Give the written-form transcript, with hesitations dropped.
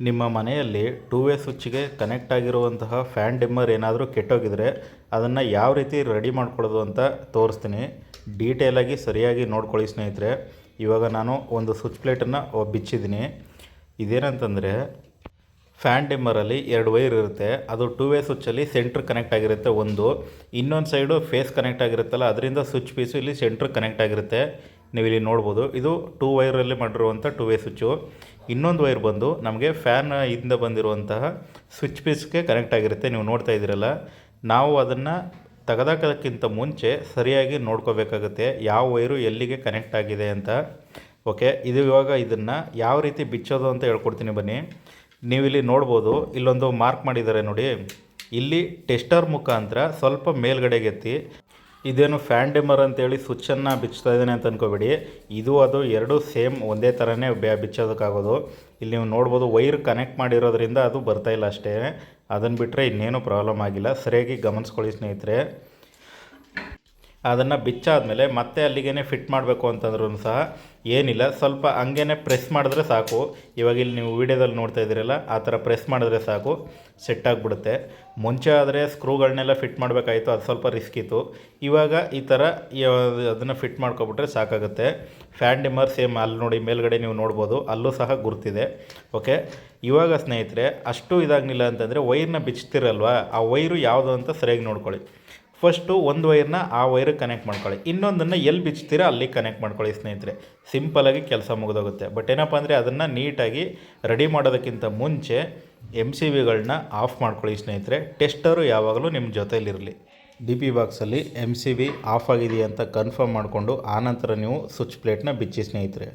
ನಿಮ್ಮ ಮನೆಯಲ್ಲಿ 2 way ಸ್ವಿಚ್ಗೆ connect ಆಗಿರುವಂತಹ ಫ್ಯಾನ್ ಡಿಮ್ಮರ್ ಏನಾದರೂ ಕೆಟ್ಟೋಗಿದ್ರೆ ಅದನ್ನು ಯಾವ ರೀತಿ ರೆಡಿ ಮಾಡ್ಕೊಳ್ಳೋದು ಅಂತ ತೋರಿಸ್ತೀನಿ. ಡೀಟೇಲಾಗಿ ಸರಿಯಾಗಿ ನೋಡ್ಕೊಳ್ಳಿ ಸ್ನೇಹಿತರೆ. ಇವಾಗ ನಾನು ಒಂದು ಸ್ವಿಚ್ ಪ್ಲೇಟನ್ನು ಬಿಚ್ಚಿದ್ದೀನಿ. ಇದೇನಂತಂದರೆ ಫ್ಯಾನ್ ಡಿಮ್ಮರಲ್ಲಿ 2 ವೈರ್ ಇರುತ್ತೆ. ಅದು 2 ವೇ ಸ್ವಿಚ್ಚಲ್ಲಿ ಸೆಂಟ್ರ್ ಕನೆಕ್ಟ್ ಆಗಿರುತ್ತೆ ಒಂದು. ಇನ್ನೊಂದು ಸೈಡು ಫೇಸ್ ಕನೆಕ್ಟ್ ಆಗಿರುತ್ತಲ್ಲ, ಅದರಿಂದ ಸ್ವಿಚ್ ಪೀಸು ಇಲ್ಲಿ ಸೆಂಟ್ರ್ ಕನೆಕ್ಟ್ ಆಗಿರುತ್ತೆ. ನೀವು ಇಲ್ಲಿ ನೋಡ್ಬೋದು, ಇದು 2 ವೈರಲ್ಲಿ ಮಾಡಿರುವಂಥ 2 ವೇ ಸ್ವಿಚ್ಚು. ಇನ್ನೊಂದು ವೈರ್ ಬಂದು ನಮಗೆ ಫ್ಯಾನ್ ಇಂದ ಬಂದಿರುವಂತಹ ಸ್ವಿಚ್ ಪೀಸ್ಗೆ ಕನೆಕ್ಟ್ ಆಗಿರುತ್ತೆ. ನೀವು ನೋಡ್ತಾ ಇದ್ದೀರಲ್ಲ, ನಾವು ಅದನ್ನು ತೆಗೆದಾಕೋದಕ್ಕಿಂತ ಮುಂಚೆ ಸರಿಯಾಗಿ ನೋಡ್ಕೋಬೇಕಾಗುತ್ತೆ ಯಾವ ವೈರು ಎಲ್ಲಿಗೆ ಕನೆಕ್ಟ್ ಆಗಿದೆ ಅಂತ. ಓಕೆ, ಇದು ಇವಾಗ ಇದನ್ನು ಯಾವ ರೀತಿ ಬಿಚ್ಚೋದು ಅಂತ ಹೇಳ್ಕೊಡ್ತೀನಿ ಬನ್ನಿ. ನೀವು ಇಲ್ಲಿ ನೋಡ್ಬೋದು, ಇಲ್ಲೊಂದು ಮಾರ್ಕ್ ಮಾಡಿದ್ದಾರೆ ನೋಡಿ. ಇಲ್ಲಿ ಟೆಸ್ಟರ್ ಮುಖಾಂತರ ಸ್ವಲ್ಪ ಮೇಲ್ಗಡೆಗೆ ಎತ್ತಿ, ಇದೇನು ಫ್ಯಾನ್ ಡಿಮ್ಮರ್ ಅಂತೇಳಿ ಸ್ವಿಚ್ಚನ್ನು ಬಿಚ್ತಾ ಇದ್ದಾನೆ ಅಂತ ಅಂದ್ಕೋಬೇಡಿ. ಇದು ಅದು ಎರಡೂ ಸೇಮ್ ಒಂದೇ ಥರನೇ ಬಿಚ್ಚೋದಕ್ಕಾಗೋದು. ಇಲ್ಲಿ ನೀವು ನೋಡ್ಬೋದು, ವೈರ್ ಕನೆಕ್ಟ್ ಮಾಡಿರೋದ್ರಿಂದ ಅದು ಬರ್ತಾಯಿಲ್ಲ ಅಷ್ಟೇ. ಅದನ್ನು ಬಿಟ್ಟರೆ ಇನ್ನೇನು ಪ್ರಾಬ್ಲಮ್ ಆಗಿಲ್ಲ. ಸರಿಯಾಗಿ ಗಮನಿಸ್ಕೊಳ್ಳಿ ಸ್ನೇಹಿತರೆ. ಅದನ್ನು ಬಿಚ್ಚಾದಮೇಲೆ ಮತ್ತೆ ಅಲ್ಲಿಗೇ ಫಿಟ್ ಮಾಡಬೇಕು ಅಂತಂದ್ರೂ ಸಹ ಏನಿಲ್ಲ, ಸ್ವಲ್ಪ ಹಂಗೇ ಪ್ರೆಸ್ ಮಾಡಿದ್ರೆ ಸಾಕು. ಇವಾಗ ಇಲ್ಲಿ ನೀವು ವೀಡಿಯೋದಲ್ಲಿ ನೋಡ್ತಾ ಇದ್ದೀರಲ್ಲ, ಆ ಥರ ಪ್ರೆಸ್ ಮಾಡಿದ್ರೆ ಸಾಕು, ಸೆಟ್ ಆಗಿಬಿಡುತ್ತೆ. ಮುಂಚೆ ಆದರೆ ಸ್ಕ್ರೂಗಳನ್ನೆಲ್ಲ ಫಿಟ್ ಮಾಡಬೇಕಾಯಿತು, ಅದು ಸ್ವಲ್ಪ ರಿಸ್ಕ್ ಇತ್ತು. ಇವಾಗ ಈ ಥರ ಅದನ್ನು ಫಿಟ್ ಮಾಡ್ಕೊಬಿಟ್ರೆ ಸಾಕಾಗುತ್ತೆ. ಫ್ಯಾನ್ ಡಿಮ್ಮರ್ ಸೇಮ್ ಅಲ್ಲಿ ನೋಡಿ ಮೇಲ್ಗಡೆ ನೀವು ನೋಡ್ಬೋದು, ಅಲ್ಲೂ ಸಹ ಗುರ್ತಿದೆ. ಓಕೆ, ಇವಾಗ ಸ್ನೇಹಿತರೆ ಅಷ್ಟು ಇದಾಗಲಿಲ್ಲ ಅಂತಂದರೆ ವೈರ್ನ ಬಿಚ್ತಿರಲ್ವ, ಆ ವೈರು ಯಾವುದು ಅಂತ ಸರಿಯಾಗಿ ನೋಡ್ಕೊಳ್ಳಿ. ಫಸ್ಟು ಒಂದು ವೈರ್ನ ಆ ವೈರಿಗೆ ಕನೆಕ್ಟ್ ಮಾಡ್ಕೊಳ್ಳಿ, ಇನ್ನೊಂದನ್ನು ಎಲ್ಲಿ ಬಿಚ್ತೀರಾ ಅಲ್ಲಿ ಕನೆಕ್ಟ್ ಮಾಡ್ಕೊಳ್ಳಿ ಸ್ನೇಹಿತರೆ. ಸಿಂಪಲಾಗಿ ಕೆಲಸ ಮುಗಿದೋಗುತ್ತೆ. ಬಟ್ ಏನಪ್ಪ ಅಂದರೆ ಅದನ್ನು ನೀಟಾಗಿ ರೆಡಿ ಮಾಡೋದಕ್ಕಿಂತ ಮುಂಚೆ MCBಗಳನ್ನ ಆಫ್ ಮಾಡ್ಕೊಳ್ಳಿ ಸ್ನೇಹಿತರೆ. ಟೆಸ್ಟರು ಯಾವಾಗಲೂ ನಿಮ್ಮ ಜೊತೆಯಲ್ಲಿರಲಿ. DP ಬಾಕ್ಸಲ್ಲಿ MCB ಆಫ್ ಆಗಿದೆಯಾ ಅಂತ ಕನ್ಫರ್ಮ್ ಮಾಡಿಕೊಂಡು ಆನಂತರ ನೀವು ಸ್ವಿಚ್ ಪ್ಲೇಟ್ನ ಬಿಚ್ಚಿ ಸ್ನೇಹಿತರೆ.